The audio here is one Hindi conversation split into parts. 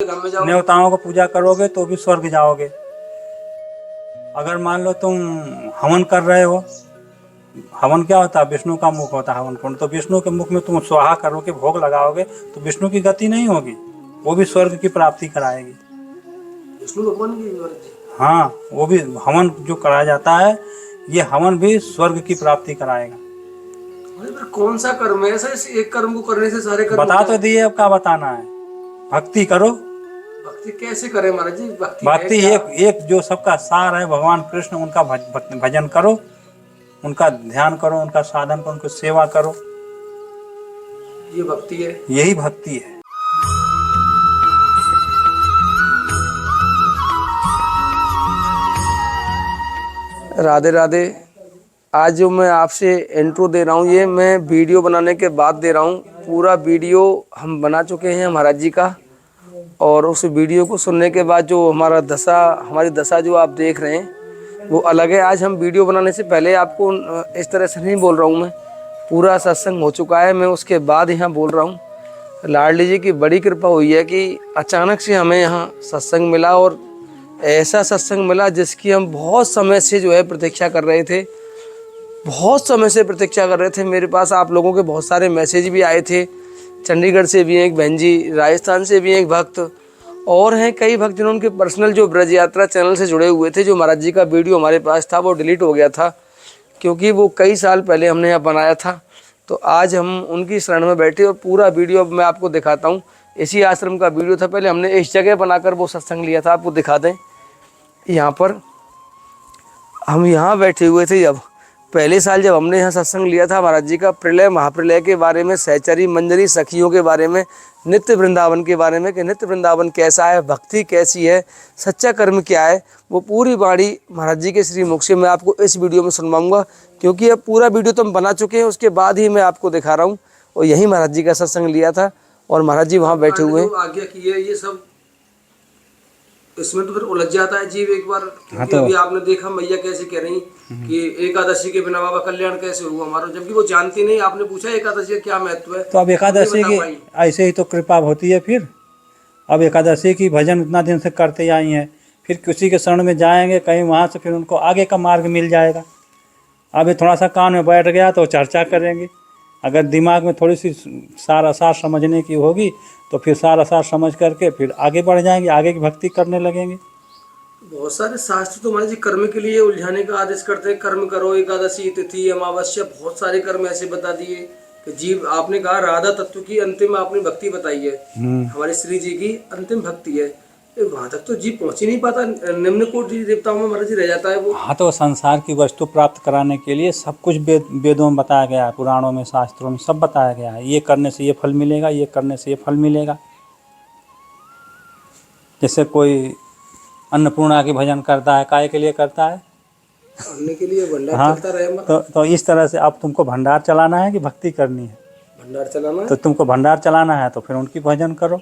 धाम में जाओ। देवताओं को पूजा करोगे तो भी स्वर्ग जाओगे। अगर मान लो तुम हवन कर रहे हो, हवन क्या होता है? विष्णु का मुख होता है हवन कुंड। तो विष्णु के मुख में तुम स्वाहा करोगे, भोग लगाओगे तो विष्णु की गति नहीं होगी, वो भी स्वर्ग की प्राप्ति कराएगी। विष्णु भगवान की मर्जी। हाँ, वो भी हवन जो कराया जाता है, ये हवन भी स्वर्ग की प्राप्ति कराएगा। अरे पर कौन सा कर्म है ऐसा, इस एक कर्म को करने से सारे कर्म बता तो दिए, अब क्या बताना है? भक्ति करो। भक्ति कैसे करें महाराज जी? भक्ति एक जो सबका सार है भगवान कृष्ण, उनका भजन करो, उनका ध्यान करो, उनका साधन करो, उनकी सेवा करो। ये भक्ति है, यही भक्ति है। राधे राधे। आज जो मैं आपसे इंट्रो दे रहा हूँ, ये मैं वीडियो बनाने के बाद दे रहा हूँ। पूरा वीडियो हम बना चुके हैं महाराज जी का, और उस वीडियो को सुनने के बाद जो हमारी दशा जो आप देख रहे हैं वो अलग है। आज हम वीडियो बनाने से पहले आपको इस तरह से नहीं बोल रहा हूँ, मैं पूरा सत्संग हो चुका है, मैं उसके बाद यहाँ बोल रहा हूँ। लाडली जी की बड़ी कृपा हुई है कि अचानक से हमें यहाँ सत्संग मिला, और ऐसा सत्संग मिला जिसकी हम बहुत समय से जो है प्रतीक्षा कर रहे थे, बहुत समय से प्रतीक्षा कर रहे थे। मेरे पास आप लोगों के बहुत सारे मैसेज भी आए थे, चंडीगढ़ से भी एक बहन जी, राजस्थान से भी एक भक्त, और हैं कई भक्त जिन्होंने उनके पर्सनल जो ब्रज यात्रा चैनल से जुड़े हुए थे। जो महाराज जी का वीडियो हमारे पास था वो डिलीट हो गया था, क्योंकि वो कई साल पहले हमने यहाँ बनाया था। तो आज हम उनकी शरण में बैठे और पूरा वीडियो अब मैं आपको दिखाता हूँ। इसी आश्रम का वीडियो था, पहले हमने इस जगह बनाकर वो सत्संग लिया था, आपको दिखा दें। यहाँ पर हम यहाँ बैठे हुए थे जब पहले साल जब हमने यहाँ सत्संग लिया था महाराज जी का, प्रलय महाप्रलय के बारे में, सहचरी मंजरी सखियों के बारे में, नित्य वृंदावन के बारे में कि नित्य वृंदावन कैसा है, भक्ति कैसी है, सच्चा कर्म क्या है, वो पूरी बाणी महाराज जी के श्री मुख से मैं आपको इस वीडियो में सुनवाऊंगा। क्योंकि अब पूरा वीडियो तो हम बना चुके हैं, उसके बाद ही मैं आपको दिखा रहा हूँ। और यही महाराज जी का सत्संग लिया था और महाराज जी वहाँ बैठे हुए हैं। आज्ञा की है ये सब, इसमें तो फिर उलझ जाता है जीव एक बार। हाँ, तो अभी आपने देखा मैया कैसे कह रही कि एकादशी के बिना बाबा कल्याण कैसे हुआ हमारा, जबकि वो जानती नहीं। आपने पूछा एकादशी का क्या महत्व है, तो अब एकादशी की ऐसे ही तो कृपा होती है। फिर अब एकादशी की भजन इतना दिन से करते आई हैं, फिर किसी के शरण में जाएंगे कहीं, वहाँ से फिर उनको आगे का मार्ग मिल जाएगा। अभी थोड़ा सा कान में बैठ गया तो चर्चा करेंगे। अगर दिमाग में थोड़ी सी सार सार समझने की होगी तो फिर सार सार समझ करके फिर आगे बढ़ जाएंगे, आगे की भक्ति करने लगेंगे। बहुत सारे शास्त्र तो महाराज जी कर्म के लिए उलझाने का आदेश करते हैं। कर्म करो, एकादशी तिथि अमावस्या, बहुत सारे कर्म ऐसे बता दिए कि जीव, आपने कहा राधा तत्व की अंतिम आपने भक्ति बताई है, हमारे श्री जी की अंतिम भक्ति है। वहां तक तो जीव पहुंच ही नहीं पाता, निम्न कोटि देवताओं में महाराज जी रह जाता है वो। हाँ, तो संसार की वस्तु प्राप्त कराने के लिए सब कुछ वेदों में बताया गया है, पुराणों में, शास्त्रों में सब बताया गया है। ये करने से ये फल मिलेगा, ये करने से ये फल मिलेगा। जैसे कोई अन्नपूर्णा की भजन करता है, काय के लिए करता है? करने के लिए, भंडार हाँ, चलता रहे। तो इस तरह से अब तुमको भंडार चलाना है कि भक्ति करनी है? भंडार चलाना है। तो तुमको भंडार चलाना है तो फिर उनकी भजन करो।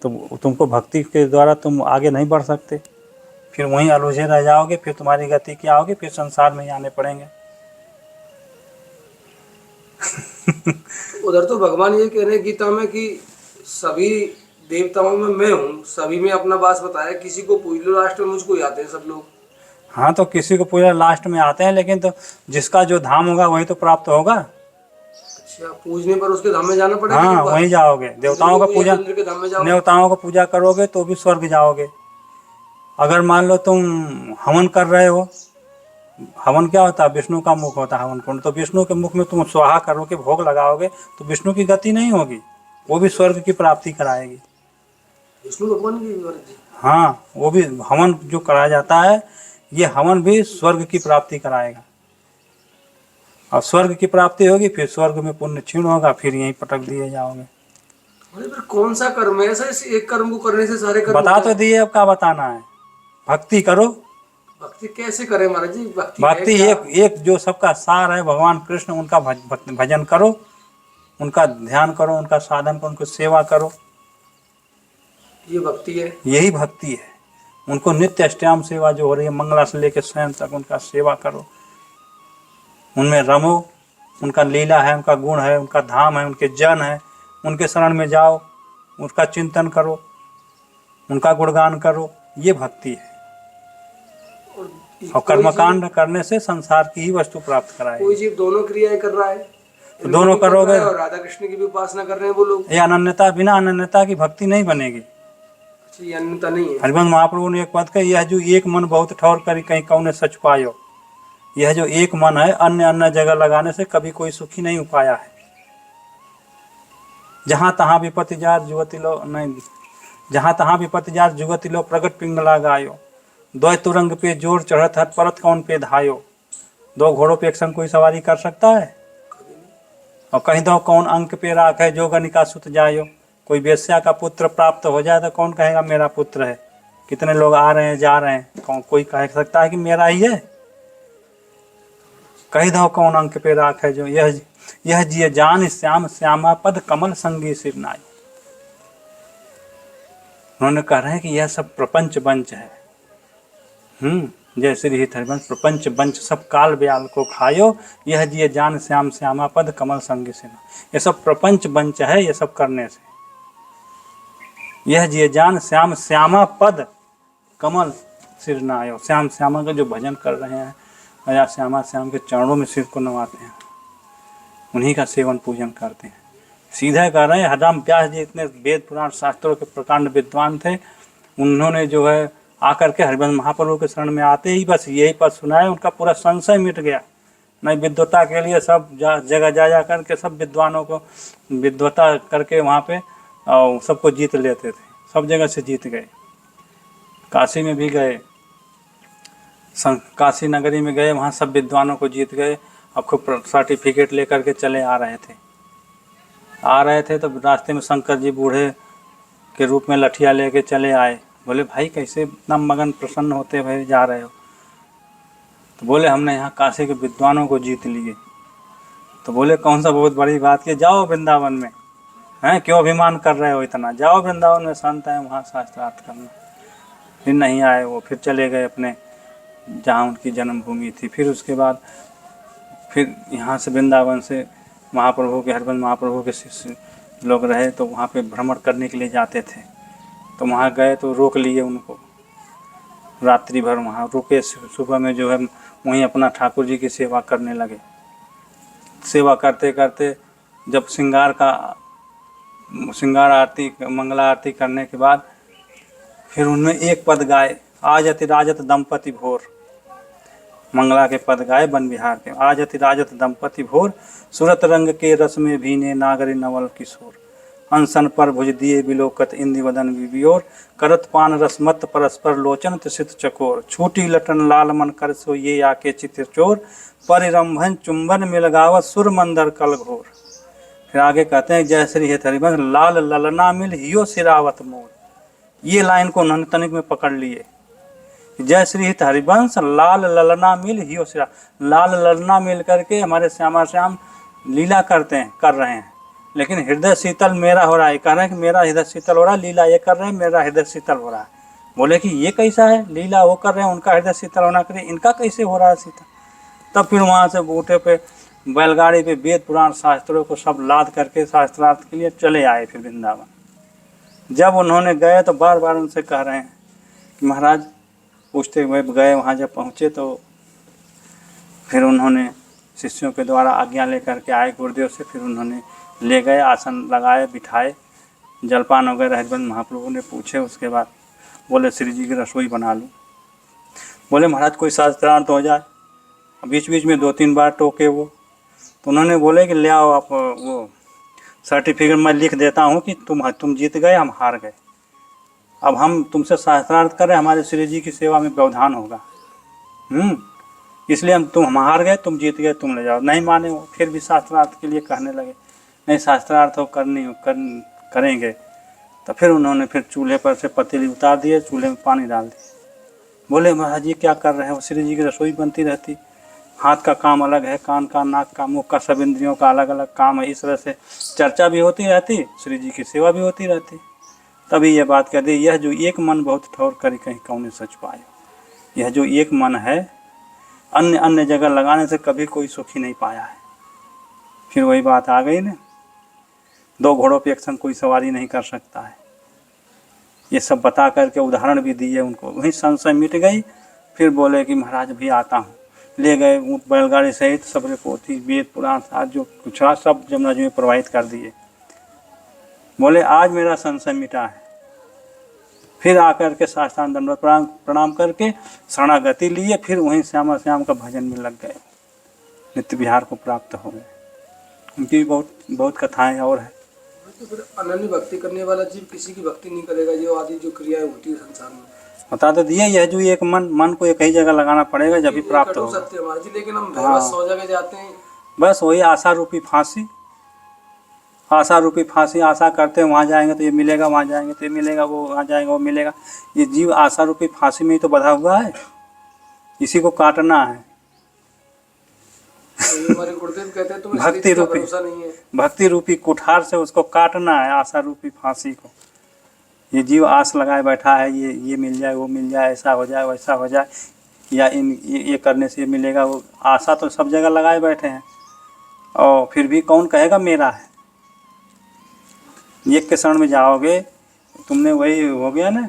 तो तुमको भक्ति के द्वारा तुम आगे नहीं बढ़ सकते, फिर वहीं अलूझे रह जाओगे। फिर तुम्हारी गति क्या होगी? फिर संसार में ही आने पड़ेंगे। उधर तो भगवान ये कह रहे हैं गीता में कि सभी देवताओं में मैं हूँ, सभी में अपना वास बताया। किसी को पूछ लो, लास्ट में मुझको ही आते हैं सब लोग। हाँ, तो किसी को पूजा लास्ट में आते हैं, लेकिन तो जिसका जो धाम होगा वही तो प्राप्त होगा। अच्छा, पूजने पर उसके धाम में जाना पड़ेगा? हाँ, वहीं जाओगे। देवताओं का पूजा करोगे तो भी स्वर्ग जाओगे। अगर मान लो तुम हवन कर रहे हो, हवन क्या होता है? विष्णु का मुख होता है हवन कुंड। तो विष्णु के मुख में तुम स्वाहा करोगे, भोग लगाओगे तो विष्णु की गति नहीं होगी, वो भी स्वर्ग की प्राप्ति कराएगी। विष्णु भगवान की मर्जी। हाँ, वो भी हवन जो कराया जाता है, ये हवन भी स्वर्ग की प्राप्ति कराएगा। और स्वर्ग की प्राप्ति होगी, फिर स्वर्ग में पुण्य क्षीण होगा, फिर यहीं पटक दिए जाओगे। अरे फिर कौन सा कर्म है ऐसा, इस एक कर्म को करने से सारे कर्म? बता तो दिए, अब क्या बताना है? भक्ति करो। भक्ति कैसे करें महाराज जी? भक्ति एक जो सबका सार है भगवान कृष्ण, उनका भजन करो, उनका ध्यान करो, उनका साधन करो, उनकी सेवा करो। ये भक्ति है, यही भक्ति है। उनको नित्य अष्टयाम सेवा जो हो रही है, मंगला से लेकर शयन तक, उनका सेवा करो, उनमें रमो। उनका लीला है, उनका गुण है, उनका धाम है, उनके जन है, उनके शरण में जाओ, उसका चिंतन करो। उनका गुणगान करो, ये भक्ति है। और कोई कर्मकांड करने से संसार की ही वस्तु प्राप्त कराएगी। कोई जीव दोनों क्रियाएं कर रहा है, तो दोनों करोगे और राधा कृष्ण की भी उपासना कर रहे हैं वो लोग। ये अनन्यता, बिना अनन्यता की भक्ति नहीं बनेगी। ये अनन्यता नहीं है। हरिवंश महाप्रभु ने एक पद कहा, यह जो एक मन बहुत ठौर करी कहीं कौने सच पायो। यह जो एक मन है, अन्य अन्य जगह लगाने से कभी कोई सुखी नहीं हो पाया है। जहां तहां विपत्ति जार जुगति लो नहीं, जहां तहां विपत्ति जार जुगति लो प्रगट पिंगला गायो। दो तुरंग पे जोर चढ़त हर परत कौन पे धायो। दो घोड़ों पे एक संग कोई सवारी कर सकता है? और कहीं दो कौन अंक पे राख है जो गनिका सुत जायो। कोई वेश्या का पुत्र प्राप्त हो जाए तो कौन कहेगा मेरा पुत्र है। कितने लोग आ रहे हैं जा रहे हैं, कोई कह सकता है कि मेरा ही है? कही दो कौन अंक पे राख है जो, यह जिय जान श्याम श्यामा पद कमल संगी सिरनाई। उन्होंने कह रहे हैं कि यह सब प्रपंच बंच है। जय श्री हित हरिवंश, प्रपंच बंच सब काल ब्याल को खायो। यह जिय जान श्याम श्यामा पद कमल संगी सिरनाई। यह सब प्रपंच बंच है, ये सब करने से। यह जिय जान श्याम श्यामा पद कमल सिरनायो। श्याम श्यामा का जो भजन कर रहे हैं, या श्यामा श्याम के चरणों में सिर को नवाते हैं, उन्हीं का सेवन पूजन करते हैं। सीधा कह रहे हैं, हरिराम व्यास जी इतने वेद पुराण शास्त्रों के प्रकांड विद्वान थे। उन्होंने जो है आकर के हरिवंश महाप्रभु के शरण में आते ही बस यही पद सुनाया, उनका पूरा संशय मिट गया। नहीं, विद्वता के लिए सब जगह जा करके सब विद्वानों को विद्वता करके वहाँ पे सबको जीत लेते थे। सब जगह से जीत गए। काशी में भी गए, काशी नगरी में गए, वहाँ सब विद्वानों को जीत गए। अब खूब सर्टिफिकेट लेकर के चले आ रहे थे तो रास्ते में शंकर जी बूढ़े के रूप में लठिया लेके चले आए। बोले भाई कैसे इतना मगन प्रसन्न होते भाई जा रहे हो? तो बोले हमने यहाँ काशी के विद्वानों को जीत लिए। तो बोले कौन सा बहुत बड़ी बात की, जाओ वृंदावन में, हैं क्यों अभिमान कर रहे हो इतना, जाओ वृंदावन में संत है वहाँ शास्त्रार्थ करना। फिर नहीं आए वो, फिर चले गए अपने जहाँ उनकी जन्मभूमि थी। फिर उसके बाद फिर यहाँ से वृंदावन से महाप्रभु के हरिवंश महाप्रभु के शिष्य लोग रहे, तो वहाँ पे भ्रमण करने के लिए जाते थे। तो वहाँ गए तो रोक लिए उनको, रात्रि भर वहाँ रुके। सुबह में जो है वहीं अपना ठाकुर जी की सेवा करने लगे। सेवा करते करते जब श्रृंगार आरती मंगला आरती करने के बाद फिर उनमें एक पद गाए, आज अति राजत दंपति भोर। मंगला के पद गाए वन विहार के, आज अति राजत दंपति भोर। सूरत रंग के रस में भीने नागरी नवल किशोर। अनसन पर भुज दिए बिलोकत इंदिवदन विबियोर। करत पान रसमत परस्पर लोचन त्रिसित चकोर। छूटी लटन लाल मन कर सो ये आके चित्र चोर। परिरंभन चुंबन मिलगावत सुर मंदर कल घोर। फिर आगे कहते हैं, जय श्री हित हरिवंश लाल ललना मिल हियो सिरावत मोर। ये लाइन को उन्होंने तनिक में पकड़ लिए। जय श्री हित हरिवंश लाल ललना मिल हियो सिरा। लाल ललना मिल करके हमारे श्यामा श्याम लीला कर रहे हैं, लेकिन हृदय शीतल मेरा हो रहा है। कह रहे हैं कि मेरा हृदय शीतल हो रहा है, लीला ये कर रहे हैं, मेरा हृदय शीतल हो रहा है। बोले कि ये कैसा है, लीला वो कर रहे हैं, उनका हृदय शीतल होना करिए, इनका कैसे हो रहा है शीतल? तब फिर वहाँ से बूटे पे बैलगाड़ी पे वेद पुराण शास्त्रों को सब लाद करके शास्त्रार्थ के लिए चले आए। फिर वृंदावन जब उन्होंने गए तो बार बार उनसे कह रहे हैं कि महाराज, पूछते हुए गए। वहाँ जब पहुँचे तो फिर उन्होंने शिष्यों के द्वारा आज्ञा लेकर के आए गुरुदेव से। फिर उन्होंने ले गए, आसन लगाए, बिठाए, जलपान वगैरह हरिवंश महाप्रभु ने पूछे। उसके बाद बोले श्री जी की रसोई बना लूँ। बोले महाराज कोई शास्त्रार्थ हो जाए। बीच बीच में 2-3 बार टोके वो। तो उन्होंने बोले कि ले आओ आप वो सर्टिफिकेट, मैं लिख देता हूँ कि तुम जीत गए, हम हार गए। अब हम तुमसे शास्त्रार्थ करें, हमारे श्री जी की सेवा में व्यवधान होगा। इसलिए हम हार गए, तुम जीत गए, तुम ले जाओ। नहीं माने वो, फिर भी शास्त्रार्थ के लिए कहने लगे, नहीं शास्त्रार्थ हो करेंगे। तो फिर उन्होंने फिर चूल्हे पर से पतीली उतार दिए, चूल्हे में पानी डाल दिए। बोले महाराज जी क्या कर रहे हो? श्री जी की रसोई बनती रहती, हाथ का काम अलग है, कान का, नाक का, मुख का, सब इंद्रियों का अलग अलग काम है। इस तरह से चर्चा भी होती रहती, श्री जी की सेवा भी होती रहती। तभी ये बात कह दी, यह जो एक मन बहुत ठौर करी कहीं कौने सच पायो। यह जो एक मन है, अन्य अन्य जगह लगाने से कभी कोई सुखी नहीं पाया है। फिर वही बात आ गई ना, 2 घोड़ों पे एक संग कोई सवारी नहीं कर सकता है। ये सब बता करके उदाहरण भी दिए उनको, वही संशय मिट गई। फिर बोले कि महाराज भी आता हूँ। ले गए ऊँट बैलगाड़ी सहित सबरे पोथी वेद पुराण साथ जो कुछ था सब जमुना जी में प्रवाहित कर दिए। बोले आज मेरा संशय मिटा है। फिर आकर के साष्टांग दंडवत प्रणाम करके शरणागति लिए। फिर वहीं श्यामा श्याम का भजन में लग गए, नित्य विहार को प्राप्त हो गए। उनकी बहुत कथाएं और है। तो फिर अनन्य भक्ति करने वाला जीव किसी की भक्ति नहीं करेगा, जो आदि जो क्रियाएं होती है संसार में। बता तो दिए यह जो एक मन को एक ही जगह लगाना पड़ेगा जब भी प्राप्त होगा। सत्य हमारे जी, लेकिन हम बस 100 जगह जाते हैं। बस वही आशा रूपी फांसी, आशा रूपी फांसी। आशा करते हैं वहाँ जाएंगे तो ये मिलेगा, वहाँ जाएंगे तो ये मिलेगा, वो वहाँ जाएंगे वो मिलेगा। ये जीव आशा रूपी फांसी में ही तो बंधा हुआ है, इसी को काटना है। हमारे गुरुदेव कहते हैं तुम्हें भक्ति रूपी नहीं है, भक्ति रूपी कुठार से उसको काटना है, आशा रूपी फांसी को। ये जीव आस लगाए बैठा है, ये मिल जाए, वो मिल जाए, ऐसा हो जाए, वैसा हो जाए, या ये करने से मिलेगा। वो आशा तो सब जगह लगाए बैठे हैं, और फिर भी कौन कहेगा मेरा है। एक के शरण में जाओगे तुमने, वही हो गया ना।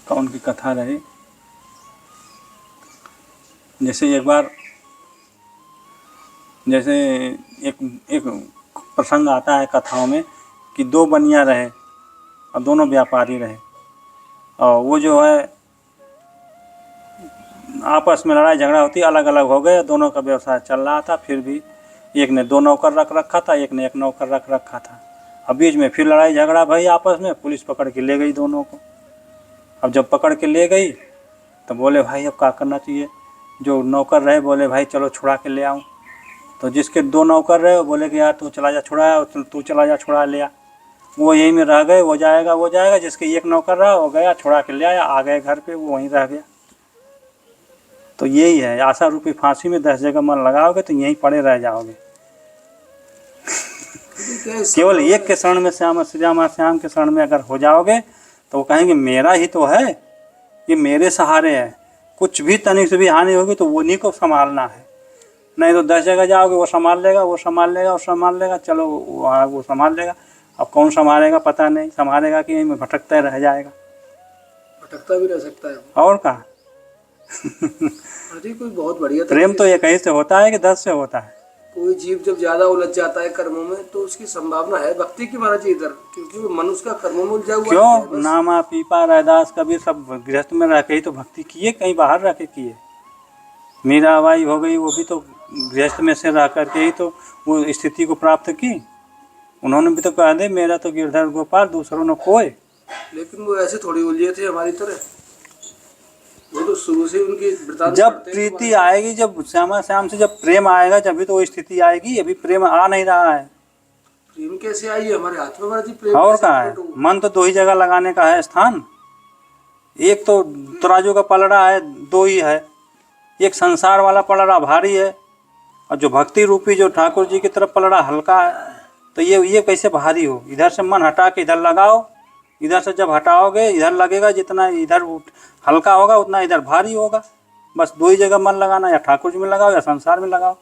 कौन की कथा रही, जैसे एक बार जैसे एक प्रसंग आता है कथाओं में कि 2 बनिया रहे और दोनों व्यापारी रहे, और वो जो है आपस में लड़ाई झगड़ा होती, अलग अलग हो गए। दोनों का व्यवसाय चल रहा था, फिर भी एक ने 2 नौकर रख रखा था, एक ने 1 नौकर रख रखा था। अब बीच में फिर लड़ाई झगड़ा भाई आपस में, पुलिस पकड़ के ले गई दोनों को। अब जब पकड़ के ले गई तो बोले भाई अब क्या करना चाहिए। जो नौकर रहे बोले भाई चलो छुड़ा के ले आऊँ। तो जिसके 2 नौकर रहे वो बोले कि यार तू चला जा छुड़ाया, तू चला जा छुड़ा ले आ। वो यहीं में रह गए, वो जाएगा। जिसके 1 नौकर रहा वो गया छुड़ा के ले आया, आ गए घर पे, वो वहीं रह गया। तो यही है, आशा रूपी फांसी में 10 जगह मन लगाओगे तो यहीं पड़े रह जाओगे। केवल एक के शरण में श्याम के शरण में अगर हो जाओगे तो वो कहेंगे मेरा ही तो है, ये मेरे सहारे है। कुछ भी तनिक से भी हानि होगी तो वो नहीं को संभालना है। नहीं तो 10 जगह जाओगे, वो संभाल लेगा, चलो वो संभाल लेगा। अब कौन संभालेगा पता नहीं, संभालेगा कि में भटकता रह जाएगा। भटकता भी रह सकता है और का। कोई बहुत बढ़िया प्रेम तो एक ही से होता है कि 10 से होता है। कोई जीव जब ज्यादा उलझ जाता है कर्मों में तो उसकी संभावना है भक्ति की महाराज इधर, क्योंकि वो मनुष्य का कर्मों में उलझा हुआ है। क्यों नामा पीपा रैदास कबीर सब गृहस्थ में रह के ही तो भक्ति किए, कहीं बाहर रह के किए। मीराबाई हो गई, वो भी तो गृहस्थ में से रह करके ही तो वो स्थिति को प्राप्त की। उन्होंने भी तो कहा दे मेरा तो गिरधर गोपाल दूसरों ने खोए। लेकिन वो ऐसे थोड़ी उलझे थे हमारी तरह, वो तो शुरू से उनकी जब प्रीति आएगी, जब श्यामा श्याम से जब प्रेम आएगा जब भी तो वो स्थिति आएगी। अभी प्रेम आ नहीं रहा है। प्रेम कैसे आई है हमारे हाथ में महाराज जी? प्रेम और कहाँ है? मन तो 2 ही जगह लगाने का है स्थान। एक तो तराजू का पलड़ा है, 2 ही है। एक संसार वाला पलड़ा भारी है, और जो भक्ति रूपी जो ठाकुर जी की तरफ पलड़ा हल्का है। तो ये कैसे भारी हो? इधर से मन हटा के इधर लगाओ, इधर से जब हटाओगे इधर लगेगा, जितना इधर हल्का होगा उतना इधर भारी होगा। बस 2 ही जगह मन लगाना, या ठाकुर जी में लगाओ या संसार में लगाओ।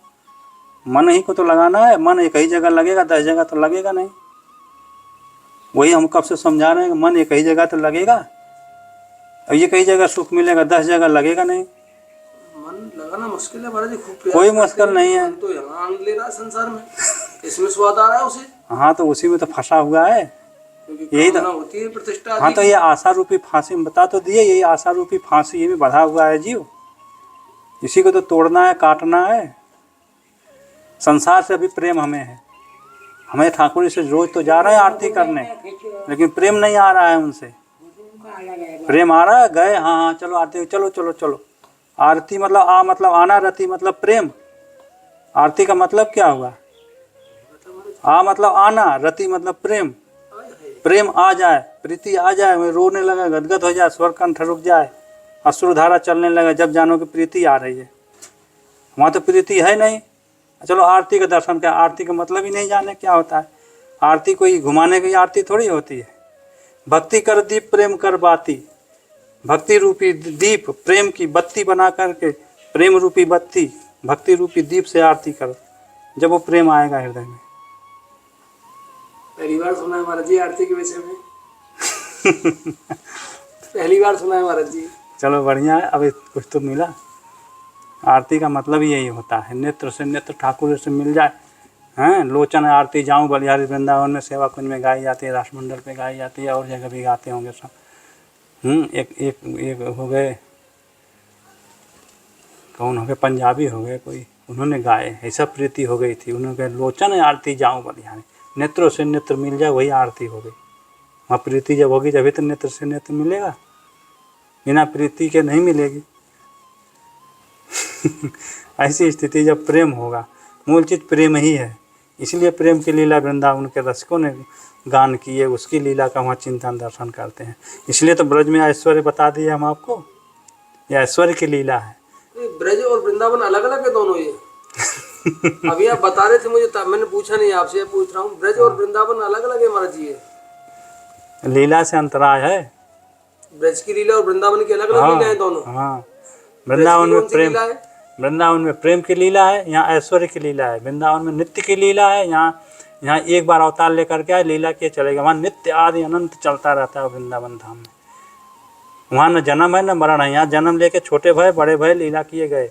मन ही को तो लगाना है। मन एक ही जगह लगेगा, 10 जगह तो लगेगा नहीं। वही हम कब से समझा रहे हैं, मन एक ही जगह तो लगेगा। अब ये कई जगह सुख मिलेगा, 10 जगह लगेगा नहीं। मन लगाना मुश्किल है महाराज जी, खूब कोई मुश्किल नहीं है। तो यहाँ आनंद ले रहा है संसार में, इसमें स्वाद आ रहा है उसे। हाँ तो उसी में तो फंसा हुआ है, यही तो होती है प्रतिष्ठा। हाँ तो ये आशा रूपी फांसी में बता तो दिए, यही आशा रूपी फांसी में बंधा हुआ है जीव। इसी को तो तोड़ना है, काटना है। संसार से अभी प्रेम हमें है। हमें ठाकुर से रोज तो जा रहा है आरती करने, लेकिन प्रेम नहीं आ रहा है उनसे। प्रेम आ रहा है, गए हाँ चलो आरती, चलो। आरती मतलब मतलब आना, रति मतलब प्रेम। आरती का मतलब क्या हुआ? मतलब आना, रति मतलब प्रेम। प्रेम आ जाए, प्रीति आ जाए, मैं रोने लगा, गदगद हो जाए, स्वर कंठ रुक जाए, अश्रुधारा चलने लगा, जब जानो कि प्रीति आ रही है। वहाँ तो प्रीति है नहीं। चलो आरती का दर्शन क्या? आरती का मतलब ही नहीं जाने क्या होता है। आरती कोई घुमाने की आरती थोड़ी होती है। भक्ति कर दीप प्रेम कर बाती। भक्ति रूपी दीप, प्रेम की बत्ती बना करके, प्रेम रूपी बत्ती, भक्ति रूपी दीप से आरती करो। जब वो प्रेम आएगा हृदय में। पहली बार सुना है महाराज जी आरती के विषय में। पहली बार सुना है महाराज जी। चलो बढ़िया है, अभी कुछ तो मिला। आरती का मतलब ही यही होता है, नेत्र से नेत्र ठाकुर से मिल जाए। हैं, लोचन आरती जाऊँ बलिहारी वृंदावन में सेवा कुंज में गाई जाती है, राष्ट्रमंडल पे गाई जाती है, और जगह भी गाते होंगे सब। एक हो गए, कौन हो गए, पंजाबी हो गए कोई, उन्होंने गाए, ऐसा प्रीति हो गई थी, उन्होंने कहा लोचन आरती जाऊँ बलिहारी, नेत्रों से नेत्र मिल जाए, वही आरती हो गई। वहाँ प्रीति जब होगी जब तो नेत्र से नेत्र मिलेगा, बिना प्रीति के नहीं मिलेगी। ऐसी स्थिति जब प्रेम होगा, मूल चीज़ प्रेम ही है, इसलिए प्रेम की लीला वृंदावन के रसिकों ने गान किए, उसकी लीला का वहाँ चिंतन दर्शन करते हैं। इसलिए तो ब्रज में ऐश्वर्य बता दिए हम आपको, यह ऐश्वर्य की लीला है। ब्रज और वृंदावन अलग अलग है दोनों ये? अभी आप बता रहे थे मुझे, तब मैंने पूछा नहीं, आपसे पूछ रहा हूँ, ब्रज और वृंदावन अलग अलग है महाराज जी? ये लीला से अंतराय है, ब्रज की लीला और वृंदावन की अलग अलग लीला है दोनों। हाँ, वृंदावन में प्रेम, लीला है, वृंदावन में प्रेम की लीला है, यहाँ ऐश्वर्य की लीला है। वृंदावन में नित्य की लीला है, यहाँ एक बार अवतार लेकर के आए, लीला किए चलेगा। वहाँ नित्य आदि अनंत चलता रहता है वृंदावन धाम में। वहाँ न जन्म है न मरण है, यहाँ जन्म लेके छोटे भय बड़े भय लीला किए गए।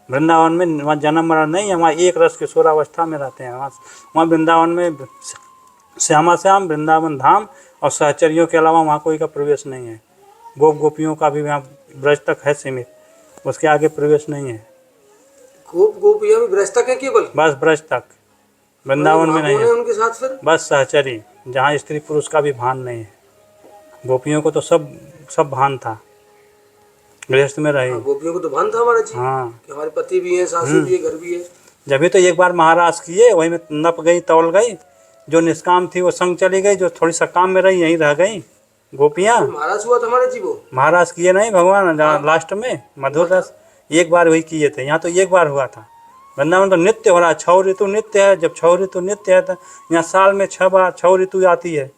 वृंदावन में वहाँ जन्म मरण नहीं है, वहाँ एक रस किशोरावस्था में रहते हैं। वहाँ वृंदावन में श्यामा श्याम वृंदावन धाम और सहचरियों के अलावा वहाँ कोई का प्रवेश नहीं है। गोप गोपियों का भी वहाँ ब्रज तक है सीमित, उसके आगे प्रवेश नहीं है। गोप गोपियाँ भी ब्रज तक है केवल? बस ब्रज तक, वृंदावन में नहीं है। उनके साथ फिर बस सहचरी, जहाँ स्त्री पुरुष का भी भान नहीं है। गोपियों को तो सब भान था, गृहस्थ में रही। गोपियों को तो भान था हमारा जी, हाँ, कि हमारे पति भी हैं, सासू भी है, घर भी है। जब भी तो एक बार महाराज किए, वही में नप गई तौल गई, जो निष्काम थी वो संग चली गई, जो थोड़ी सा काम में रही यहीं रह गई गोपियाँ। महाराज हुआ था हमारे जी वो? महाराज किए नहीं भगवान, लास्ट में मधुर रस एक बार वही किए थे, यहाँ तो एक बार हुआ था। वृंदावन तो नित्य हो रहा है, 6 ऋतु नित्य है। जब 6 ऋतु नित्य है तो यहाँ साल में 6 बार 6 ऋतु आती है।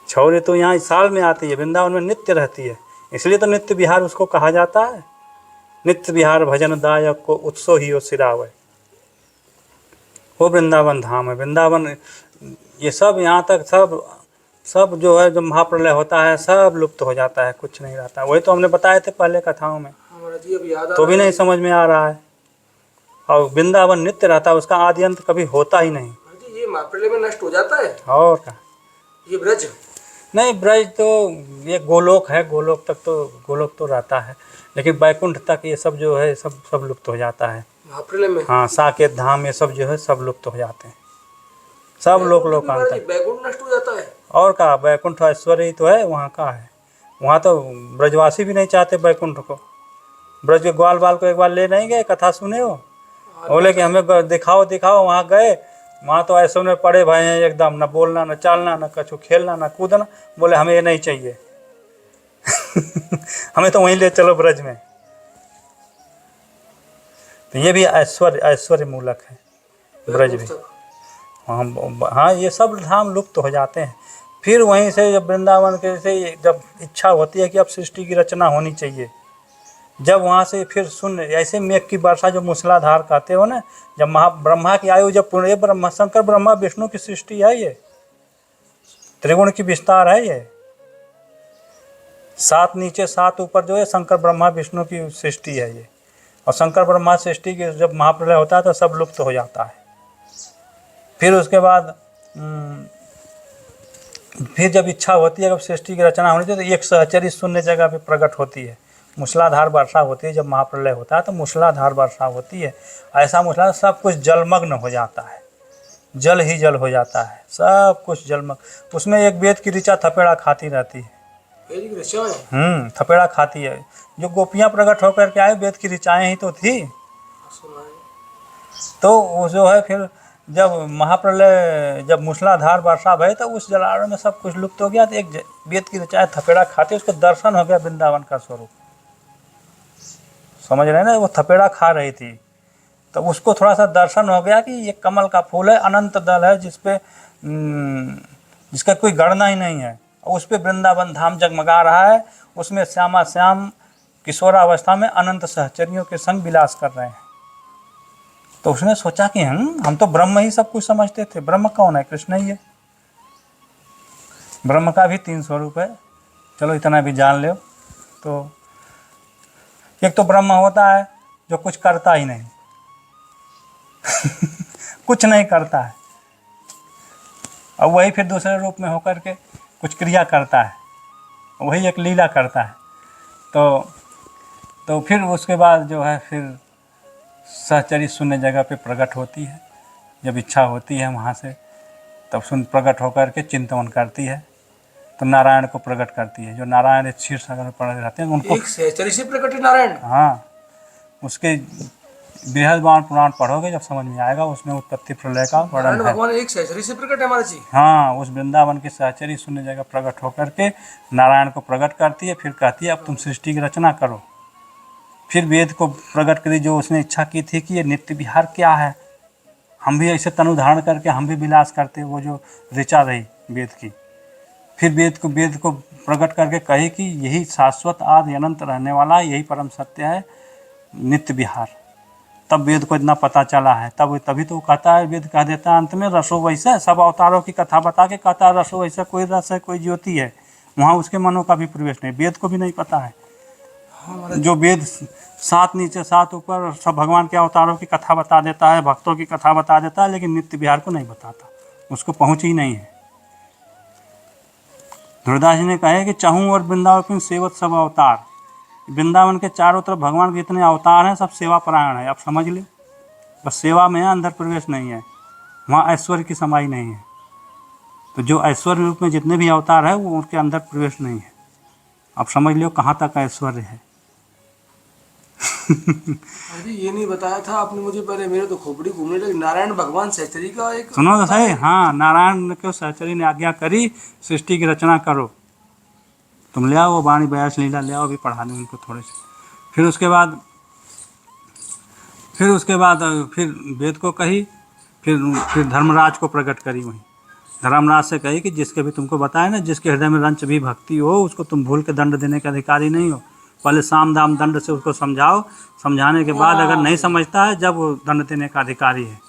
6 ऋतु यहाँ साल में आती है, वृंदावन में नित्य रहती है, इसलिए तो नित्य विहार उसको कहा जाता है। नित्य विहार भजन दायक को उत्सव ही हो सिरावे, वो वृंदावन धाम है। वृंदावन ये सब यहाँ तक सब जो है, जब महाप्रलय होता है सब लुप्त हो जाता है, कुछ नहीं रहता। वही तो हमने बताए थे पहले कथाओं में, तो भी नहीं समझ में आ रहा है। और वृंदावन नित्य रहता है, उसका आदि अंत कभी होता ही नहीं। ये महाप्रलय में नष्ट हो जाता है? और क्या, ये ब्रज नहीं, ब्रज तो ये गोलोक है, गोलोक तो रहता है, लेकिन बैकुंठ तक ये सब जो है सब लुप्त हो जाता है महाप्रलय में। हाँ, साकेत धाम ये सब जो है सब लुप्त हो जाते हैं, सब लोकांतर। बैकुंठ नष्ट हो जाता है? और कहा, बैकुंठ ऐश्वर्य ही तो है वहाँ का है। वहाँ तो ब्रजवासी भी नहीं चाहते बैकुंठ को। ब्रज के ग्वाल बाल को एक बार ले नहीं गए, कथा सुने हो, बोले कि हमें दिखाओ। वहाँ गए, वहाँ तो ऐसे में पड़े भाई हैं एकदम, न बोलना न चालना न कछु खेलना न कूदना। बोले हमें ये नहीं चाहिए। हमें तो वहीं ले चलो ब्रज में। तो ये भी ऐश्वर्य मूलक है ब्रज भी। हाँ, ये सब धाम लुप्त हो जाते हैं। फिर वहीं से जब वृंदावन के से जब इच्छा होती है कि अब सृष्टि की रचना होनी चाहिए, जब वहाँ से फिर सुन ऐसे मेघ की वर्षा जो मूसलाधार कहते हो ना, जब ब्रह्मा की आयु जब पूर्ण, ब्रह्मा शंकर ब्रह्मा विष्णु की सृष्टि है, ये त्रिगुण की विस्तार है। ये 7 नीचे 7 ऊपर जो है शंकर ब्रह्मा विष्णु की सृष्टि है ये। और शंकर ब्रह्मा सृष्टि के जब महाप्रलय होता है तो सब लुप्त हो जाता है। फिर उसके बाद फिर जब इच्छा होती है, जब सृष्टि की रचना होनी चाहिए, तो एक सहचरी शून्य जगह पे प्रकट होती है। मूसलाधार वर्षा होती है, जब महाप्रलय होता है तो मूसलाधार वर्षा होती है। ऐसा मूसला सब कुछ जलमग्न हो जाता है, जल ही जल हो जाता है, सब कुछ जलमग्न। उसमें एक वेद की ऋचा थपेड़ा खाती रहती है। थपेड़ा खाती है। जो गोपियाँ प्रकट होकर के आए, वेद की ऋचाएँ ही तो थी। तो वो जो है फिर जब महाप्रलय, जब मूसलाधार वर्षा भई, तो उस जलाशय में सब कुछ लुप्त हो गया। तो एक वेद की ऋचाएँ थपेड़ा खाती, उसको दर्शन हो गया वृंदावन का स्वरूप। समझ रहे हैं ना, वो थपेड़ा खा रही थी तो उसको थोड़ा सा दर्शन हो गया कि ये कमल का फूल है, अनंत दल है, जिसका कोई गणना ही नहीं है। उस पर वृंदावन धाम जगमगा रहा है, उसमें श्यामा श्याम किशोरावस्था में अनंत सहचरियों के संग विलास कर रहे हैं। तो उसने सोचा कि हम तो ब्रह्म ही सब कुछ समझते थे, ब्रह्म कौन है? कृष्ण ही है। ब्रह्म का भी 3 स्वरूप है, चलो इतना भी जान लो। तो एक तो ब्रह्म होता है जो कुछ करता ही नहीं कुछ नहीं करता है, और वही फिर दूसरे रूप में होकर के कुछ क्रिया करता है, वही एक लीला करता है। तो फिर उसके बाद जो है फिर सहचरी शून्य जगह पे प्रकट होती है, जब इच्छा होती है वहाँ से, तब शून्य प्रकट होकर के चिंतन करती है, तो नारायण को प्रकट करती है। जो नारायण क्षीर सागर में पड़े रहते हैं उनको, एक सहचरी से प्रकट है नारायण। हाँ, उसके बृहस्पति पुराण पढ़ोगे जब समझ में आएगा, उसमें उत्पत्ति प्रलय का नारायण वर्णन है। भगवान एक सहचरी से प्रकट है महाराज जी। हाँ, उस वृंदावन की सहचरी शून्य जगह प्रकट होकर के नारायण को प्रकट करती है, फिर कहती है अब तुम सृष्टि की रचना करो। फिर वेद को प्रकट करी, जो उसने इच्छा की थी कि ये नित्य विहार क्या है, हम भी ऐसे तनु धारण करके हम भी विलास करते, वो जो ऋचा रही वेद की। फिर वेद को प्रकट करके कही कि यही शाश्वत आदि अनंत रहने वाला, यही परम सत्य है नित्य विहार। तब वेद को इतना पता चला है, तभी तो कहता है, वेद कह देता है अंत में रसो वैसे, सब अवतारों की कथा बता के कहता है रसो वैसे, कोई रस है कोई ज्योति है, वहाँ उसके मनों का भी प्रवेश नहीं, वेद को भी नहीं पता है। जो वेद 7 नीचे 7 ऊपर सब भगवान के अवतारों की कथा बता देता है, भक्तों की कथा बता देता है, लेकिन नित्य विहार को नहीं बताता, उसको पहुँच ही नहीं है। ध्रुवदास जी ने कहा कि चाहूँ और वृंदावन सेवत सब अवतार, वृंदावन के चारों तरफ भगवान के जितने अवतार हैं सब सेवा परायण है। आप समझ लो, बस सेवा में है, अंदर प्रवेश नहीं है, वहाँ ऐश्वर्य की समाई नहीं है। तो जो ऐश्वर्य रूप में जितने भी अवतार है वो उनके अंदर प्रवेश नहीं है। आप समझ लो कहाँ तक ऐश्वर्य है। अरे ये नहीं बताया था आपने मुझे, पहले मेरे तो खोपड़ी घूमने लगी। नारायण भगवान सहचरी का एक सुनो तो सही, हाँ, नारायण को सहचरी ने आज्ञा करी सृष्टि की रचना करो, तुम ले आओ वो वाणी व्यास लीला ले आओ, भी पढ़ा दें उनको थोड़े से। फिर उसके बाद फिर वेद को कही, फिर धर्मराज को प्रकट करी। वहीं धर्मराज से कही कि जिसके भी तुमको बताया ना, जिसके हृदय में रंच भी भक्ति हो उसको तुम भूल के दंड देने के अधिकारी नहीं हो, पहले साम दाम दंड से उसको समझाओ, समझाने के बाद अगर नहीं समझता है जब वो दंड देने का अधिकारी है।